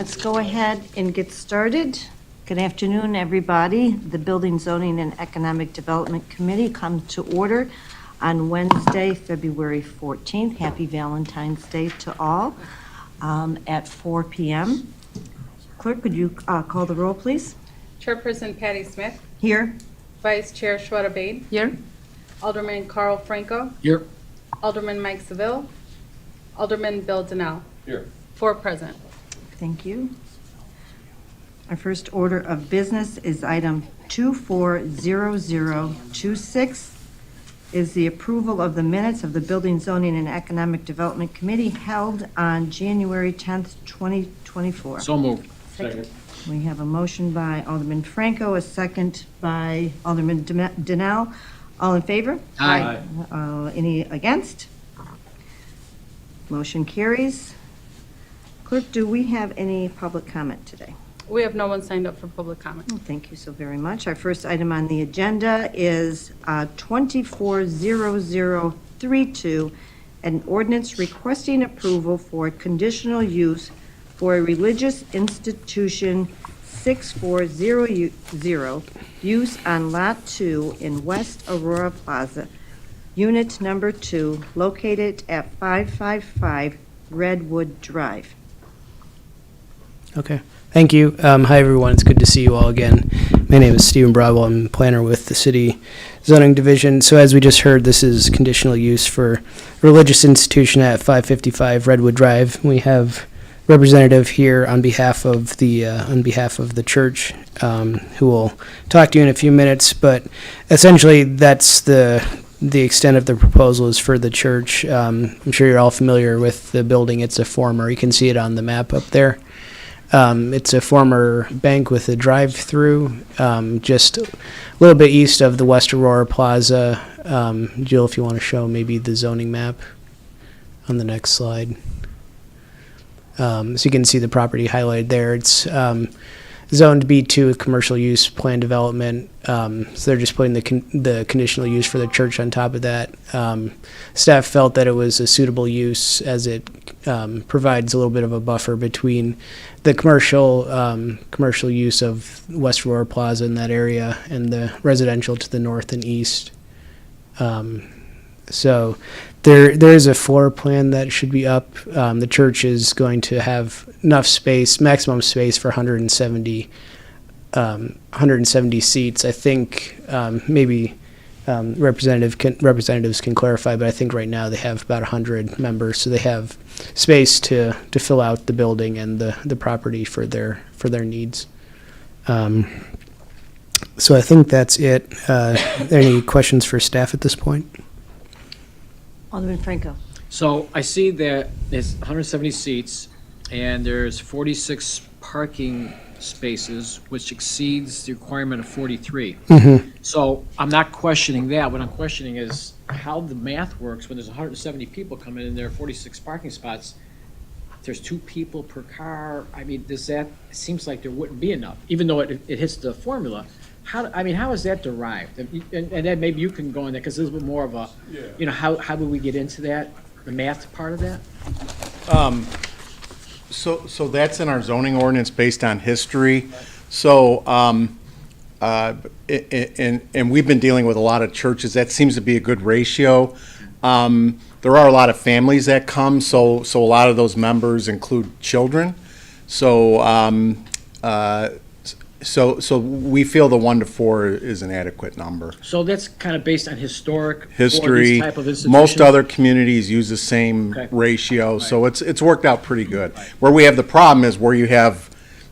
Let's go ahead and get started. Good afternoon, everybody. The Building, Zoning, and Economic Development Committee comes to order on Wednesday, February 14th. Happy Valentine's Day to all at 4 p.m. Clerk, could you call the roll, please? Chairperson Patty Smith. Here. Vice Chair Shweta Bade. Here. Alderman Carl Franco. Here. Alderman Mike Seville. Alderman Bill Donnell. Here. 4 present. Thank you. Our first order of business is item 240026, is the approval of the minutes of the Building, Zoning, and Economic Development Committee held on January 10th, 2024. So moved. Second. We have a motion by Alderman Franco, a second by Alderman Donnell. All in favor? Aye. Any against? Motion carries. Clerk, do we have any public comment today? We have no one signed up for public comment. Thank you so very much. Our first item on the agenda is 240032, an ordinance requesting approval for conditional use for a religious institution 6400, use on Lot 2 in West Aurora Plaza, Unit Number 2, located at 555 Redwood Drive. Okay, thank you. Hi, everyone. It's good to see you all again. My name is Stephen Bravo. I'm a planner with the City Zoning Division. So as we just heard, this is conditional use for a religious institution at 555 Redwood Drive. We have representative here on behalf of the church who will talk to you in a few minutes. But essentially, that's the extent of the proposal is for the church. I'm sure you're all familiar with the building. It's a former, you can see it on the map up there. It's a former bank with a drive-through, just a little bit east of the West Aurora Plaza. Jill, if you want to show maybe the zoning map on the next slide. So you can see the property highlighted there. It's zoned B2 with commercial use plan development. So they're just putting the conditional use for the church on top of that. Staff felt that it was a suitable use as it provides a little bit of a buffer between the commercial use of West Aurora Plaza in that area and the residential to the north and east. So there is a floor plan that should be up. The church is going to have enough space, maximum space for 170 seats. I think maybe representatives can clarify, but I think right now they have about 100 members, so they have space to fill out the building and the property for their needs. So I think that's it. Are there any questions for staff at this point? Alderman Franco. So I see that there's 170 seats and there's 46 parking spaces, which exceeds the requirement of 43. So I'm not questioning that. What I'm questioning is how the math works when there's 170 people coming in there, 46 parking spots. There's 2 people per car. I mean, it seems like there wouldn't be enough, even though it hits the formula. How is that derived? And then maybe you can go in there, because this is more of a, how would we get into that, the math part of that? So that's in our zoning ordinance based on history. So, and we've been dealing with a lot of churches. That seems to be a good ratio. There are a lot of families that come, so a lot of those members include children. So, So we feel the 1 to 4 is an adequate number. So that's kind of based on history. History. Type of institution? Most other communities use the same ratio, so it's worked out pretty good. Where we have the problem is where you have,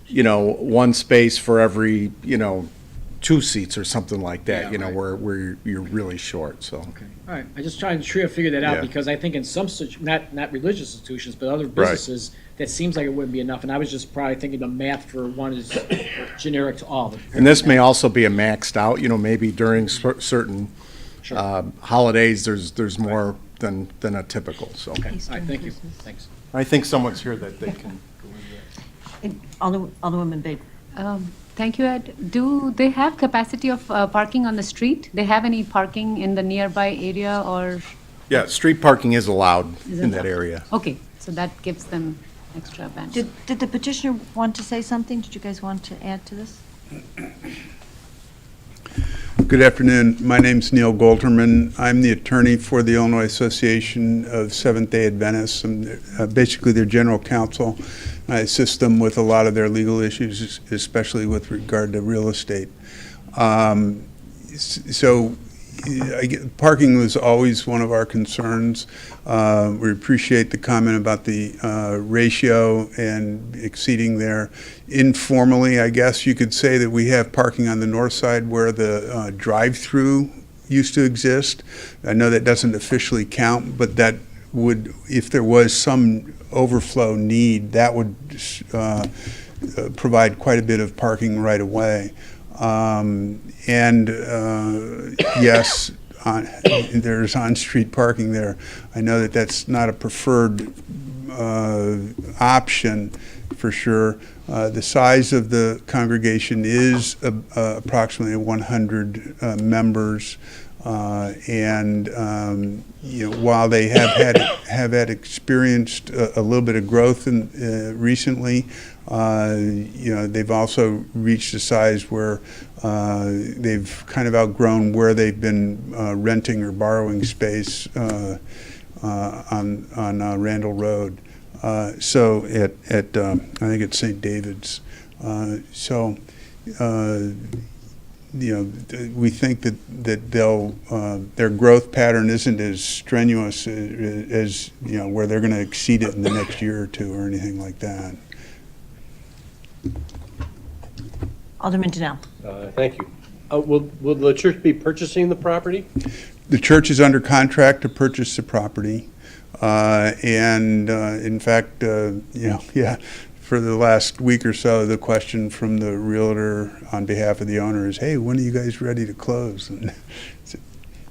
1 space for every, 2 seats or something like that. Where you're really short. So. Okay. All right. I just trying to figure that out because I think in some not religious institutions but other businesses. Right. That seems like it wouldn't be enough, and I was just probably thinking the math for one is generic to all. And this may also be a maxed out, maybe during certain holidays, there's more than a typical, so. Okay, all right, thank you, thanks. I think someone's here that they can go into that. Alderwoman Bade. Thank you, Ed. Do they have capacity of parking on the street? They have any parking in the nearby area or? Yeah, street parking is allowed in that area. Okay, so that gives them extra bench. Did the petitioner want to say something? Did you guys want to add to this? Good afternoon. My name's Neil Golterman. I'm the attorney for the Illinois Association of Seventh-day Adventists. I'm basically their general counsel. I assist them with a lot of their legal issues, especially with regard to real estate. Parking was always one of our concerns. We appreciate the comment about the ratio and exceeding there. Informally, I guess you could say that we have parking on the north side where the drive-through used to exist. I know that doesn't officially count, but that would, if there was some overflow need, that would provide quite a bit of parking right away. Yes, there's on-street parking there. I know that that's not a preferred option for sure. The size of the congregation is approximately 100 members. While they have experienced a little bit of growth recently, they've also reached a size where they've kind of outgrown where they've been renting or borrowing space on Randall Road. So at I think it's St. David's. We think that they'll their growth pattern isn't as strenuous as where they're going to exceed it in the next year or two or anything like that. Alderman Donnell. Thank you. Will the church be purchasing the property? The church is under contract to purchase the property, in fact, for the last week or so, the question from the realtor on behalf of the owner is, "Hey, when are you guys ready to close?" And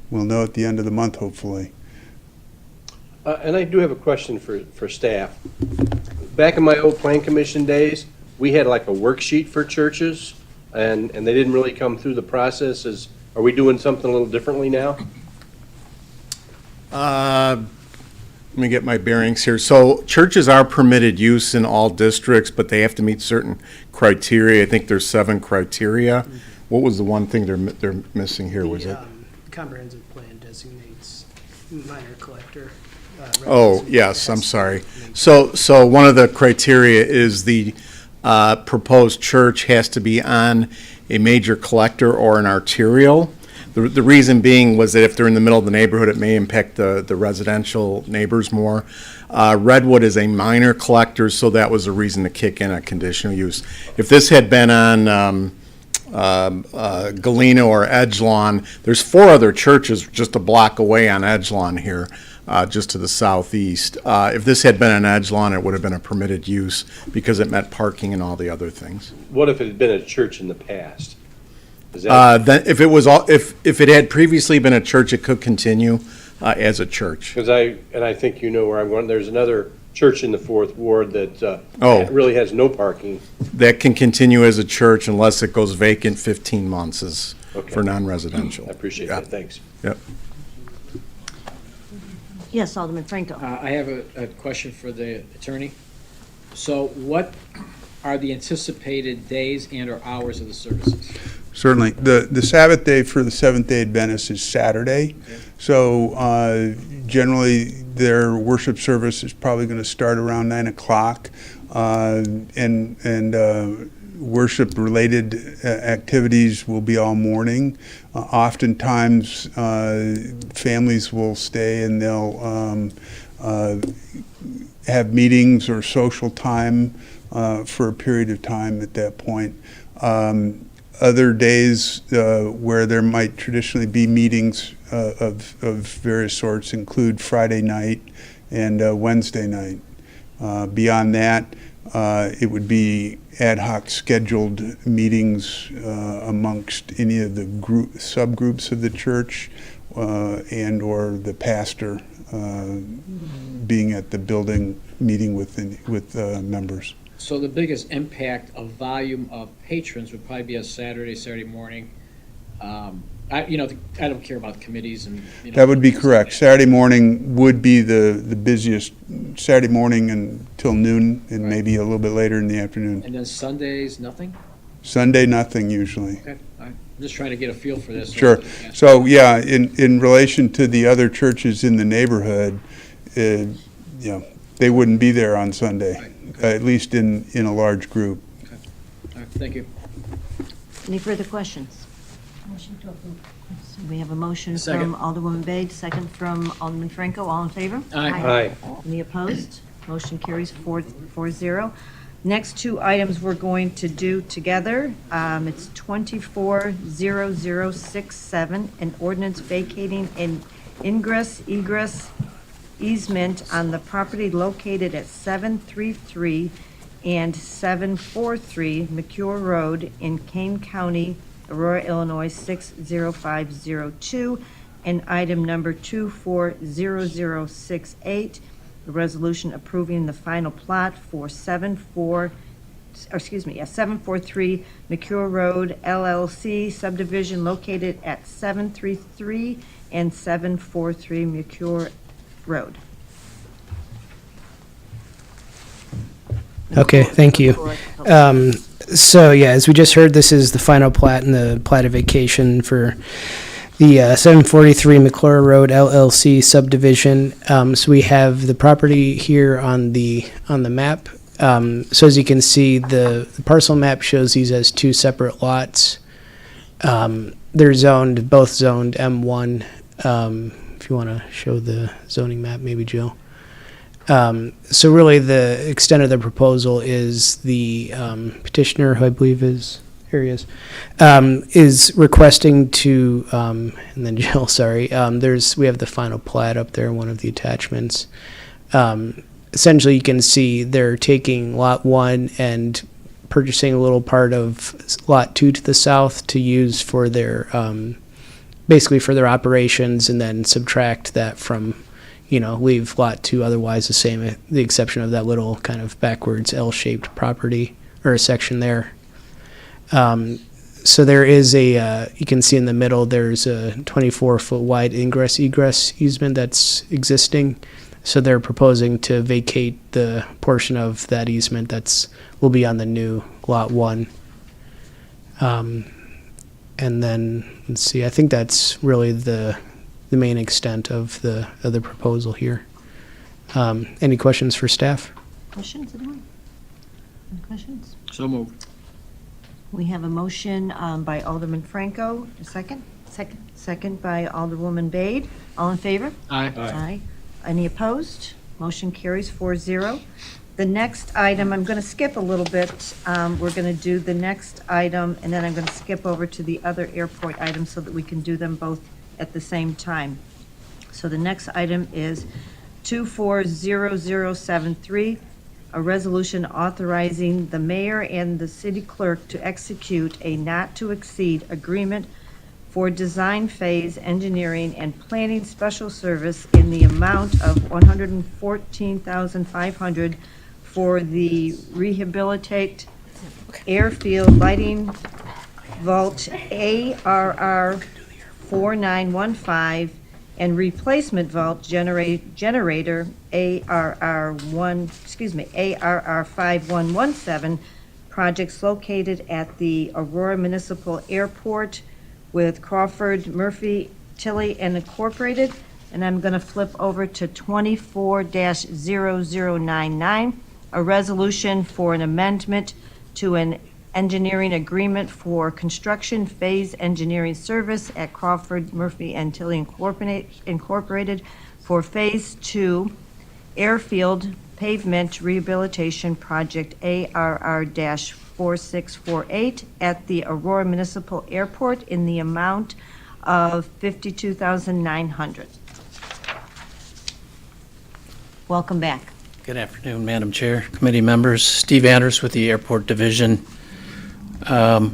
we'll know at the end of the month, hopefully. And I do have a question for staff. Back in my old plan commission days, we had like a worksheet for churches, and they didn't really come through the process. Are we doing something a little differently now? Let me get my bearings here. So churches are permitted use in all districts, but they have to meet certain criteria. I think there's 7 criteria. What was the one thing they're missing here? Was it? Comprehensive plan designates minor collector. Oh, yes, I'm sorry. So one of the criteria is the proposed church has to be on a major collector or an arterial. The reason being was that if they're in the middle of the neighborhood, it may impact the residential neighbors more. Redwood is a minor collector, so that was a reason to kick in a conditional use. If this had been on Galena or Edgelawn, there's 4 other churches just a block away on Edgelawn here, just to the southeast. If this had been on Edgelawn, it would have been a permitted use because it met parking and all the other things. What if it had been a church in the past? Is that, Then if it had previously been a church, it could continue as a church. because I think you know where I'm going. There's another church in the 4th Ward that really has no parking. That can continue as a church unless it goes vacant 15 months Okay. for non-residential. I appreciate Yeah. that. Thanks. Yep. Yes, Alderman Franco. I have a question for the attorney. So what are the anticipated days and/or hours of the services? Certainly. The Sabbath day for the Seventh-day Adventists is Saturday. So generally, their worship service is probably going to start around 9 o'clock. Worship-related activities will be all morning. Oftentimes, families will stay and they'll have meetings or social time for a period of time at that point. Other days where there might traditionally be meetings of various sorts include Friday night and Wednesday night. Beyond that, it would be ad hoc scheduled meetings amongst any of the subgroups of the church and or the pastor being at the building meeting with members. So the biggest impact of volume of patrons would probably be a Saturday morning, I don't care about committees and, That would be correct. Saturday morning would be the busiest, Saturday morning until noon, and maybe a little bit later in the afternoon. And then Sundays, nothing? Sunday, nothing usually. Okay, all right. I'm just trying to get a feel for this. Sure. So, yeah, in relation to the other churches in the neighborhood, they wouldn't be there on Sunday, at least in a large group. All right, thank you. Any further questions? We have a motion Second. from Alderwoman Bade, second from Alderman Franco. All in favor? Aye. Any opposed? Motion carries 4-0. Next two items we're going to do together. It's 240067, an ordinance vacating an egress easement on the property located at 733 and 743 McCure Road in Kane County, Aurora, Illinois 60502, and item number 240068, a resolution approving the final plot for 743 McCure Road LLC subdivision located at 733 and 743 McCure Road. Okay, thank you. So, yeah, as we just heard, this is the final plat and the plat of vacation for the 743 McClure Road LLC subdivision. So we have the property here on the map. So as you can see, the parcel map shows these as two separate lots. They're both zoned M1. If you want to show the zoning map, maybe Jill. So really the extent of the proposal is the petitioner, who I believe is requesting to, and then Jill, sorry, we have the final plat up there, one of the attachments. Essentially, you can see they're taking lot 1 and purchasing a little part of lot 2 to the south to use for their, basically for their operations, and then subtract that from, leave lot 2 otherwise the same, the exception of that little kind of backwards L-shaped property or a section there. So there is you can see in the middle, there's a 24-foot wide egress easement that's existing. So they're proposing to vacate the portion of that easement will be on the new lot 1. And then, let's see, I think that's really the main extent of the proposal here. Any questions for staff? Questions, anyone? Any questions? So moved. We have a motion by Alderman Franco. A second? Second by Alderwoman Bade. All in favor? Aye. Aye. Any opposed? Motion carries 4-0. The next item, I'm going to skip a little bit. We're going to do the next item, and then I'm going to skip over to the other airport items so that we can do them both at the same time. So the next item is 240073, a resolution authorizing the mayor and the city clerk to execute a not-to-exceed agreement for design phase engineering and planning special service in the amount of $114,500 for the rehabilitate airfield lighting vault ARR 4915 and replacement vault generator ARR 5117 projects located at the Aurora Municipal Airport with Crawford, Murphy, Tilly, and Incorporated. And I'm going to flip over to 24-0099, a resolution for an amendment to an engineering agreement for construction phase engineering service at Crawford, Murphy, and Tilly Incorporated for Phase 2 Airfield Pavement Rehabilitation Project ARR-4648 at the Aurora Municipal Airport in the amount of $52,900. Welcome back. Good afternoon, Madam Chair, committee members. Steve Anders with the Airport Division.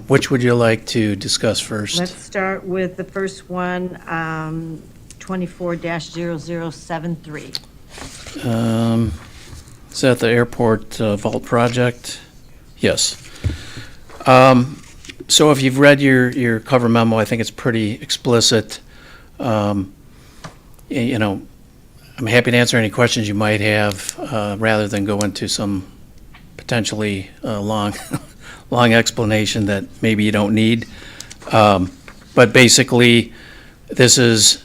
Which would you like to discuss first? Let's start with the first one, 24-0073. Is that the airport vault project? Yes. So if you've read your cover memo, I think it's pretty explicit. You know, I'm happy to answer any questions you might have, rather than go into some potentially long, long explanation that maybe you don't need. But basically, this is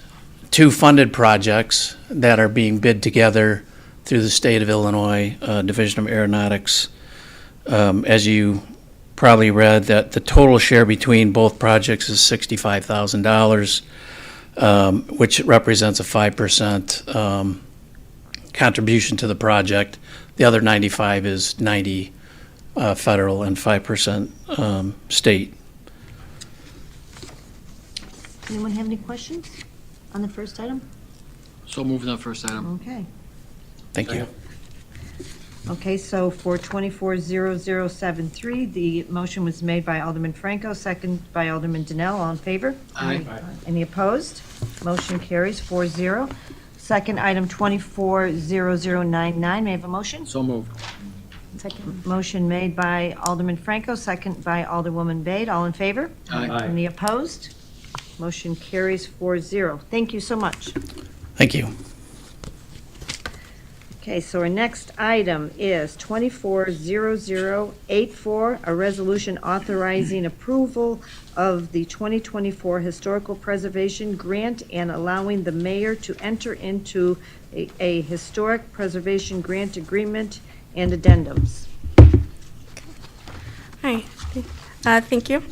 2 funded projects that are being bid together through the state of Illinois Division of Aeronautics. As you probably read, that the total share between both projects is $65,000. Which represents a 5% contribution to the project. The other 95 is 90 federal and 5% state. Anyone have any questions on the first item? So moving on first item. Okay. Thank you. Okay, so for 240073, the motion was made by Alderman Franco, second by Alderman Donnell. All in favor? Aye. Any opposed? Motion carries 4-0. Second item, 240099. May I have a motion? So moved. Motion made by Alderman Franco, second by Alderwoman Bade. All in favor? Aye. Any opposed? Motion carries 4-0. Thank you so much. Thank you. Okay, so our next item is 240084, a resolution authorizing approval of the 2024 Historical Preservation Grant and allowing the mayor to enter into a historic preservation grant agreement and addendums. Hi, thank you.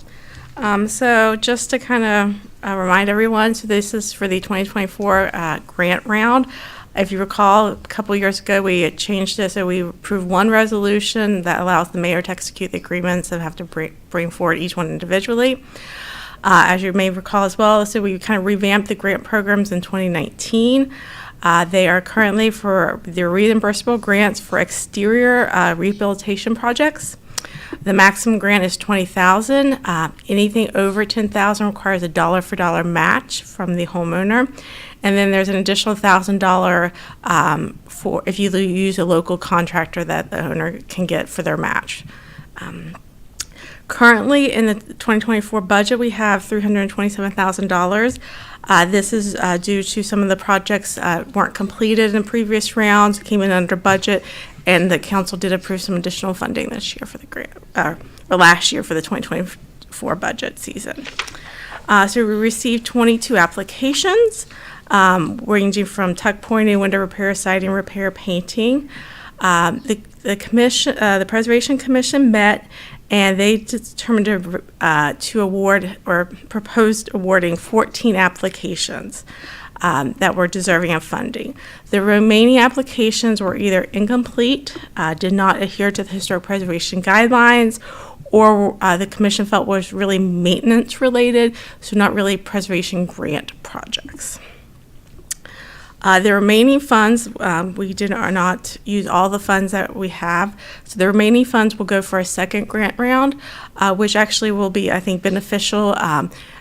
So just to kind of remind everyone, so this is for the 2024 grant round. If you recall, a couple years ago, we had changed this, so we approved one resolution that allows the mayor to execute the agreements and have to bring forward each one individually. As you may recall as well, so we kind of revamped the grant programs in 2019. They are currently for the reimbursable grants for exterior rehabilitation projects. The maximum grant is $20,000. Anything over $10,000 requires a dollar-for-dollar match from the homeowner. And then there's an additional $1,000 for if you use a local contractor that the owner can get for their match. Currently, in the 2024 budget, we have $327,000. This is due to some of the projects weren't completed in previous rounds, came in under budget, and the council did approve some additional funding this year for the grant, or last year for the 2024 budget season. So we received 22 applications, ranging from tuck pointing, window repair, siding repair, painting. The commission, the Preservation Commission met, and they determined to award or proposed awarding 14 applications that were deserving of funding. The remaining applications were either incomplete, did not adhere to the historic preservation guidelines, or the commission felt was really maintenance related, so not really preservation grant projects. The remaining funds, we did not use all the funds that we have. So the remaining funds will go for a second grant round, which actually will be, I think, beneficial,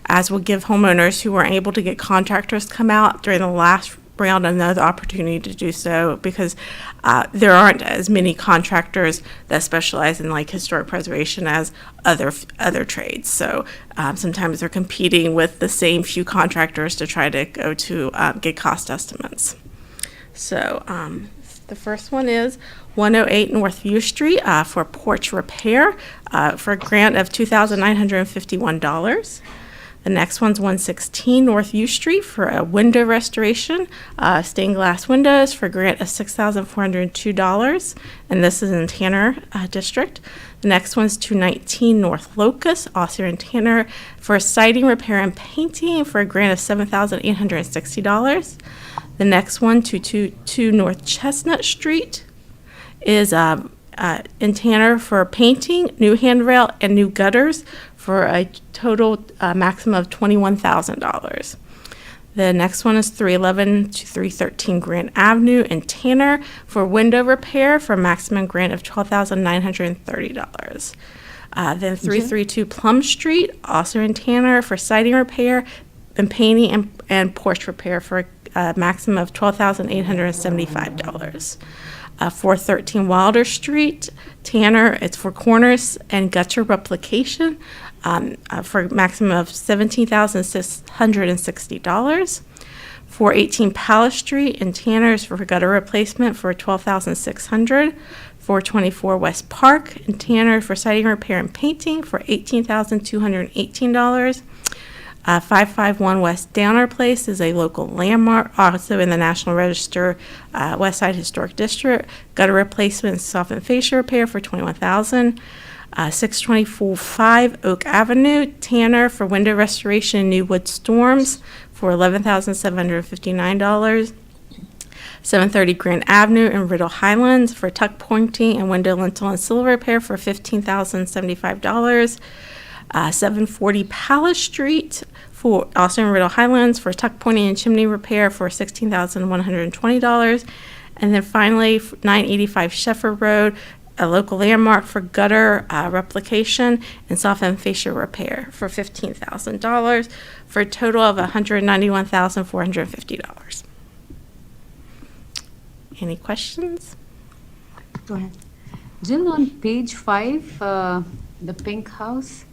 as will give homeowners who weren't able to get contractors come out during the last round another opportunity to do so, because there aren't as many contractors that specialize in like historic preservation as other trades. So sometimes they're competing with the same few contractors to try to go to get cost estimates. So the first one is 108 North View Street for porch repair for a grant of $2,951. The next one's 116 North U Street for a window restoration, stained glass windows for a grant of $6,402, and this is in Tanner District. The next one's 219 North Locust, also in Tanner, for a siding repair and painting for a grant of $7,860. The next one, 222 North Chestnut Street, is in Tanner for painting, new handrail, and new gutters for a total maximum of $21,000. The next one is 311 to 313 Grant Avenue in Tanner for window repair for a maximum grant of $12,930. Then 332 Plum Street, also in Tanner, for siding repair and painting and porch repair for maximum of $12,875. 413 Wilder Street, Tanner, it's for cornice and gutter replication for a maximum of $17,660. 418 Palace Street in Tanner is for gutter replacement for $12,600. 424 West Park in Tanner for siding repair and painting for $18,218. 551 West Downer Place is a local landmark, also in the National Register, West Side Historic District. Gutter replacement and soft and fascia repair for $21,000. 624 Oak Avenue, Tanner, for window restoration and new wood storms for $11,759. 730 Grand Avenue in Riddle Highlands for tuck pointing and window lintel and sill repair for $15,075. 740 Palace Street, for also in Riddle Highlands, for tuck pointing and chimney repair for $16,120. And then finally, 985 Sheffer Road, a local landmark, for gutter replication and soft and fascia repair for $15,000, for a total of $191,450. Any questions? Go ahead. Jill, on page 5, the pink house,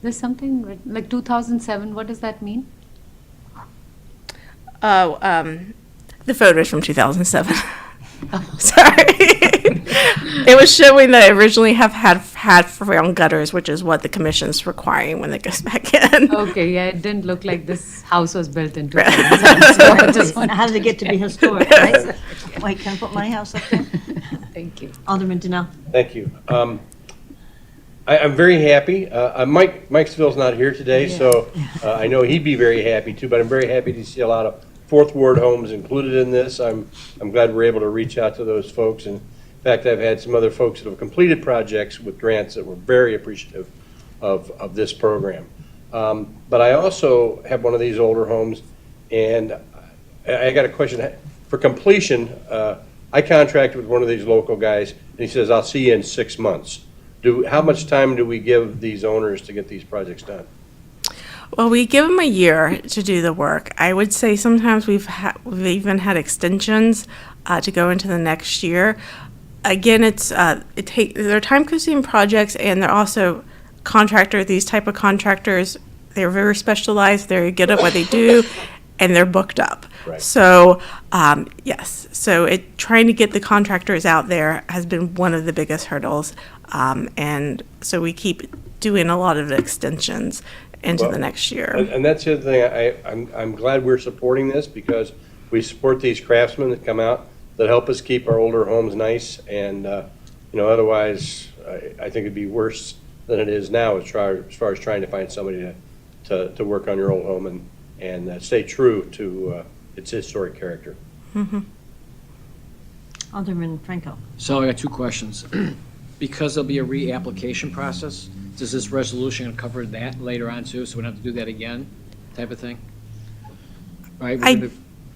there's something like 2007, what does that mean? Oh, the photos from 2007. Sorry. It was showing that it originally had round gutters, which is what the commission's requiring when it goes back in. Okay, yeah, it didn't look like this house was built in 2007. So I just wanted How did it get to be historic, right? Wait, can I put my house up there? Thank you. Alderman Denell. Thank you. I'm very happy. Mike Seville's not here today, so I know he'd be very happy too, but I'm very happy to see a lot of Fourth Ward homes included in this. I'm glad we're able to reach out to those folks. And in fact, I've had some other folks that have completed projects with grants that were very appreciative of this program. But I also have one of these older homes, and I got a question. For completion, I contracted with one of these local guys, and he says, I'll see you in 6 months. How much time do we give these owners to get these projects done? Well, we give them a year to do the work. I would say sometimes we've even had extensions to go into the next year. Again, they're time-consuming projects, and they're also these type of contractors, they're very specialized, they're good at what they do, and they're booked up. Right. So, yes, so trying to get the contractors out there has been one of the biggest hurdles. And so we keep doing a lot of extensions into the next year. And that's the other thing. I'm glad we're supporting this, because we support these craftsmen that come out that help us keep our older homes nice. And otherwise, I think it'd be worse than it is now as far as trying to find somebody to work on your old home and stay true to its historic character. Mm-hmm. Alderman Franco. So I got two questions. Because there'll be a reapplication process, does this resolution cover that later on too, so we don't have to do that again, type of thing? Right, we're gonna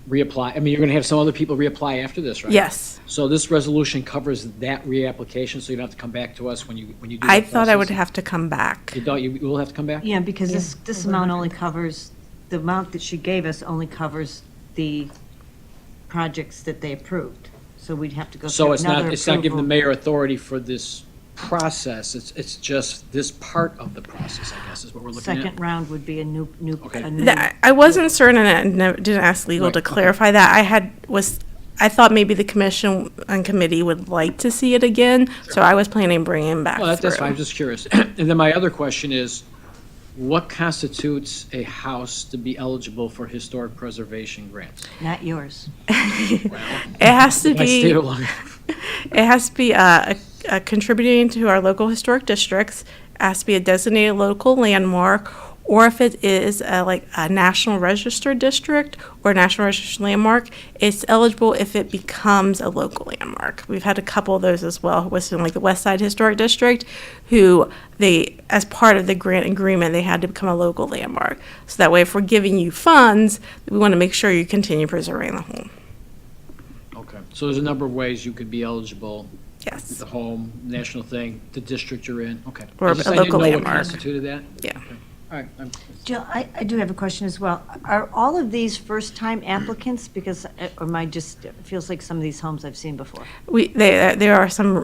reapply, you're gonna have some other people reapply after this, right? Yes. So this resolution covers that reapplication, so you don't have to come back to us when you do that I thought I would process? have to come back. You will have to come back? Yeah, because this amount only covers, the amount that she gave us only covers the projects that they approved. So we'd have to go So through it's another not giving the approval. mayor authority for this process, it's just this part of the process, I guess, is what we're looking at? Second round would be a new. Okay. I wasn't certain, and I didn't ask legal to Right, okay. clarify that. I thought maybe the commission and committee would like to see it again, so I was planning bringing him back Well, that's through. fine, I'm just curious. And then my other question is, what constitutes a house to be eligible for historic preservation grants? Not yours. It has to If I stayed be, along- it has to be contributing to our local historic districts, it has to be a designated local landmark, or if it is like a National Register district or a National Register landmark, it's eligible if it becomes a local landmark. We've had a couple of those as well, within like the West Side Historic District, who as part of the grant agreement, they had to become a local landmark. So that way, if we're giving you funds, we want to make sure you continue preserving the home. Okay, so there's a number of ways you could be eligible, Yes. the home, national thing, the district you're in, okay. Or I a didn't local know what landmark. constituted that? Yeah. Okay. All right, Jill, I do have a question as well. Are all of these first-time applicants? Because, or am I just, it feels like some of these homes I've seen before. There are some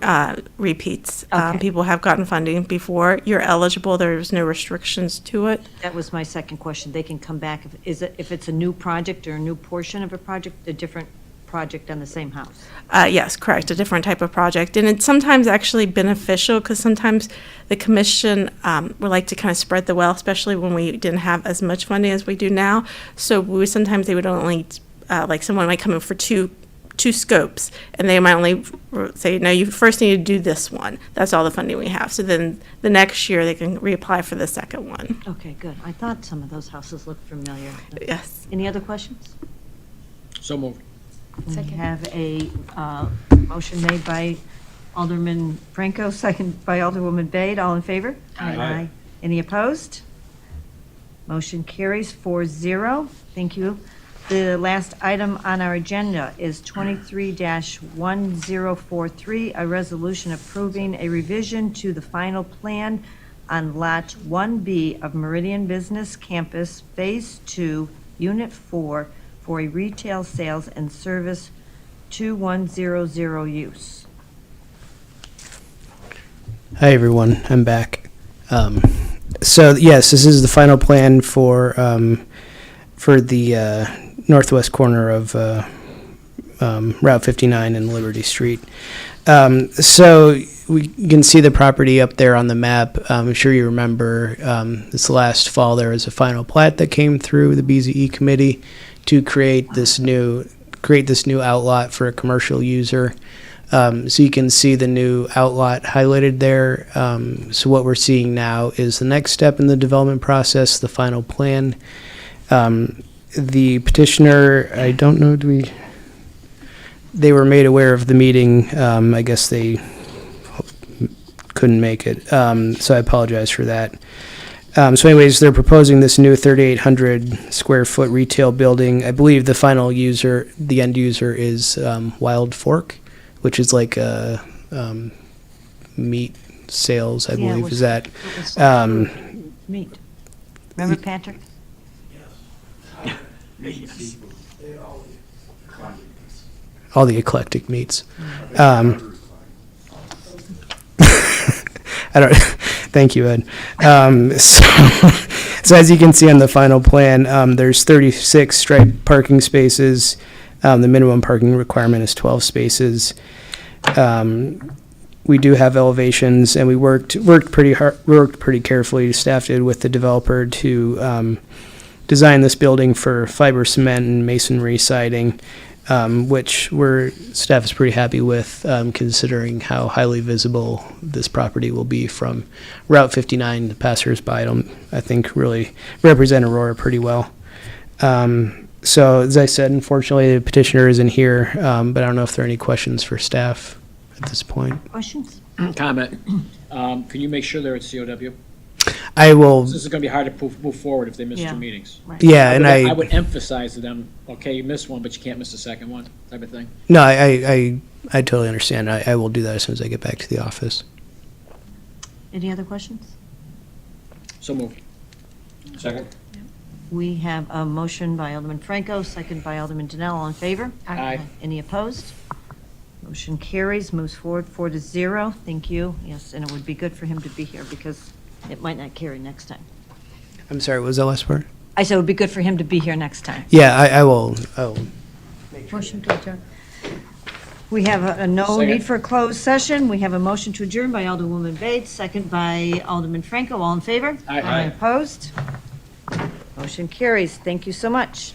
repeats. Okay. People have gotten funding before. You're eligible. There's no restrictions to it. That was my second question. They can come back if it's a new project or a new portion of a project, a different project on the same house. Yes, correct, a different type of project. And it's sometimes actually beneficial because sometimes the commission would like to kind of spread the wealth, especially when we didn't have as much funding as we do now. So sometimes they would only, like someone might come in for two scopes, and they might only say, no, you first need to do this one. That's all the funding we have. So then the next year they can reapply for the second one. Okay, good. I thought some of those houses looked familiar. Yes. Any other questions? so moved. We have a motion made by Alderman Franco, second by Alderwoman Bade. All in favor? Aye. Any opposed? Motion carries 4-0. Thank you. The last item on our agenda is 23-1043, a resolution approving a revision to the final plan on Lot 1B of Meridian Business Campus, Phase 2, Unit 4, for a retail sales and service 2100 use. Hi, everyone. I'm back. So yes, this is the final plan for the northwest corner of Route 59 and Liberty Street. So you can see the property up there on the map. I'm sure you remember this last fall there was a final plat that came through the BZE committee to create this new outlot for a commercial user. So you can see the new outlot highlighted there. So what we're seeing now is the next step in the development process, the final plan. The petitioner, I don't know, they were made aware of the meeting. I guess they couldn't make it. So I apologize for that. So anyways, they're proposing this new 3,800 square foot retail building. I believe the final user, the end user is Wild Fork, which is like a meat sales, I believe. Is that? Meat. Remember, Patrick? All the eclectic meats. I don't. Thank you, Ed. So as you can see on the final plan, there's 36 striped parking spaces. The minimum parking requirement is 12 spaces. We do have elevations, and we worked pretty hard, worked pretty carefully, staff did, with the developer to design this building for fiber cement and masonry siding, which staff is pretty happy with, considering how highly visible this property will be from Route 59. The passersby, I think, really represent Aurora pretty well. So as I said, unfortunately, the petitioner isn't here, but I don't know if there are any questions for staff at this point. Questions? Comment. Can you make sure they're at COW? I will. This is going to be hard to move forward if they miss Yeah. two meetings. Right. Yeah, and I would emphasize to them, okay, you missed one, but you can't miss the second one, type of thing. No, I totally understand. I will do that as soon as I get back to the office. Any other questions? So moved. Second. We have a motion by Alderman Franco, second by Alderman Donnell. All in favor? Aye. Any opposed? Motion carries, moves forward 4-0. Thank you. Yes, and it would be good for him to be here because it might not carry next time. I'm sorry, what was the last part? I said it would be good for him to be here next time. Yeah, I will. Motion to adjourn. We have a no Second. need for a closed session. We have a motion to adjourn by Alderwoman Bates, second by Alderman Franco. All in favor? Aye. Opposed? Motion carries. Thank you so much.